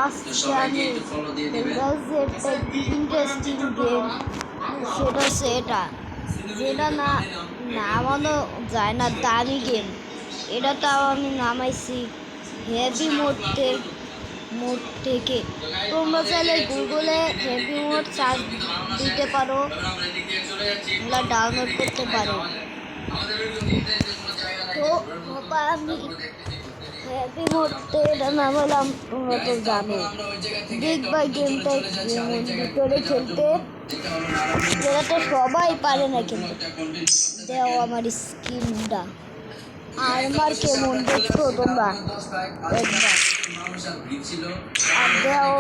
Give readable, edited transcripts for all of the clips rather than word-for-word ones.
আজকে আমি একটা ইন্টারেস্টিং গেম, সেটা হচ্ছে যেটা নামানো যায় না, দামি গেম। এটা তাও আমি নামাইছি হেভি মোড থেকে। তোমরা চাইলে গুগলে হেভি মোড সার্চ দিতে পারো, ওগুলা ডাউনলোড করতে পারো। তো আমি হেভি মোডতে এটা নামালাম, তোমরা তো জানো। দেখবা গেমটা ভিতরে খেলতে, যেটা তো সবাই পারে না, কিন্তু দেও আমার স্কিনটা আর্মার কেমন দেখছো তোমরা একবার। আর দেও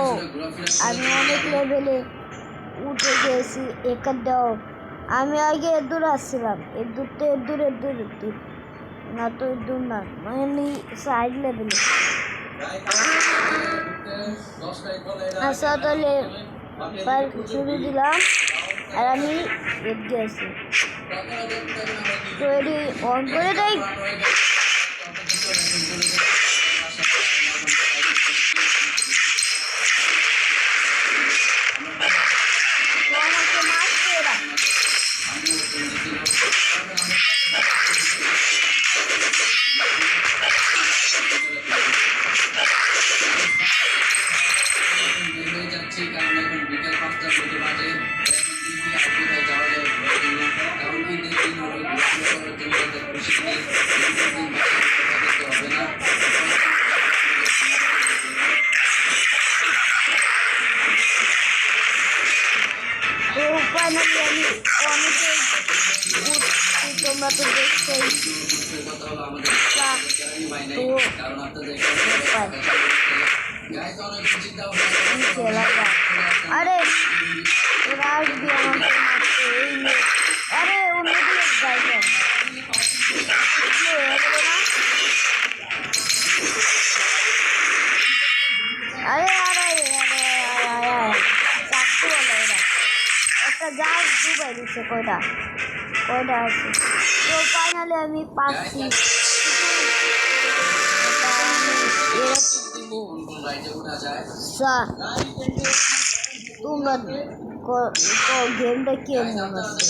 আমি অনেক লেভেলে উঠে গেছি। এখান দেও আমি আগে এদূর আসছিলাম, এদূর না, তো এদূর না, মানে সাইড লেভেলে। আচ্ছা, তাহলে শুরু দিলাম, আর আমি এগিয়ে আছি। তো এটি অন করে দেয়। তো ফাইনালি আমি অনেকে তোমরা তো দেখছোই। আরে ওরা আসবি আমাকে মারতে, আরে অন্যদিকে যাইবেন আরে আরে আরে চাকরি হলো এরা। একটা জাহাজ ডুবাই দিচ্ছে, কয়টা আছে। তো ফাইনালি আমি পাচ্ছি। তোমরা গেমটা কেমন আছে?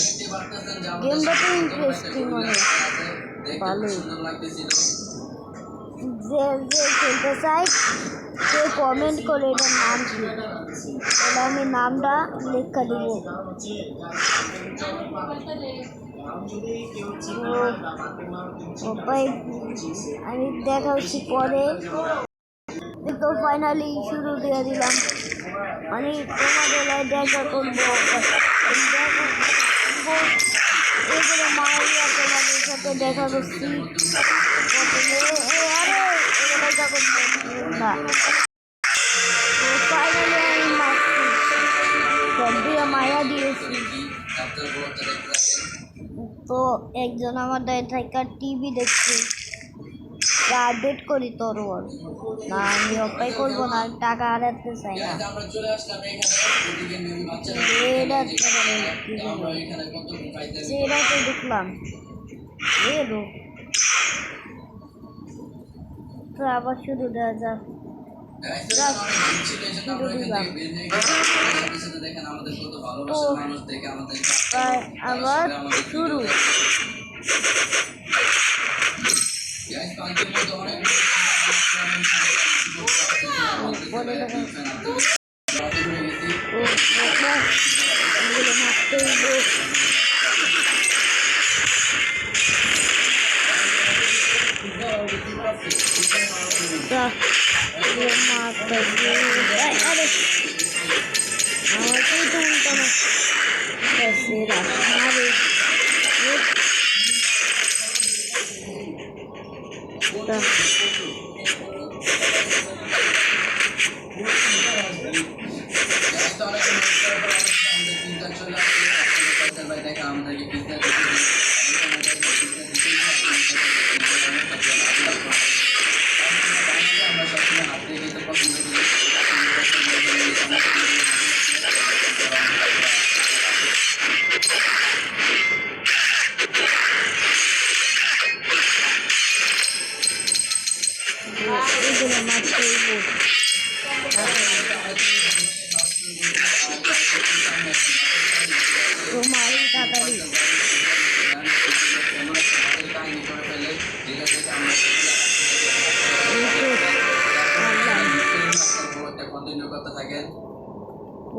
গেমটা তো ইন্টারেস্টিং, অনেক ভালো। যে খেলতে চাই সে কমেন্ট করে এটার নাম কি, তাহলে আমি নামটা লেখা দিব। আমি দেখা হচ্ছি পরে। তো ফাইনালি শুরু দিয়ে দিলাম, মানে তোমাদের দেখা করবো। এগুলো মারিয়া তোমাদের সাথে দেখা করছি। দেখা করবো না। তো ফাইনালি আমি মারছি, সব দিয়ে মায়া দিয়েছি। তো একজন আমার দায় থাকা টিভি দেখছে, আপডেট করি তোর না, আমি অপায় করবো না, টাকা হারাতে চাই না। সেটাতে দেখলাম তো আবার শুরু দেওয়া যাক। আবার শুরু। এগুলো মারতে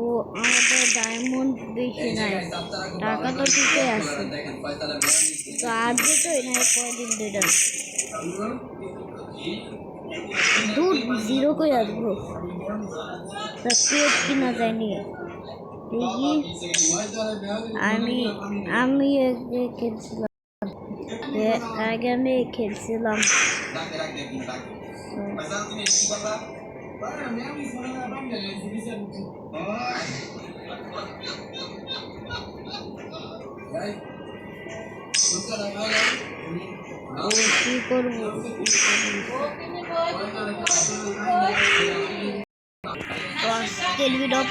ও আমাদের ডায়মন্ড বেশি নাই, টাকা তো ঠিকই আছে, তো আপডেটই নাই কয়দিন ধরে। দুধ জিরো করে আসবো, ক্রিয়েট কিনা যায়নি দেখি। আমি আমি আগে খেলছিলাম, আগে আমি খেলছিলাম। ও কি করবো, তো আজকের ভিডিও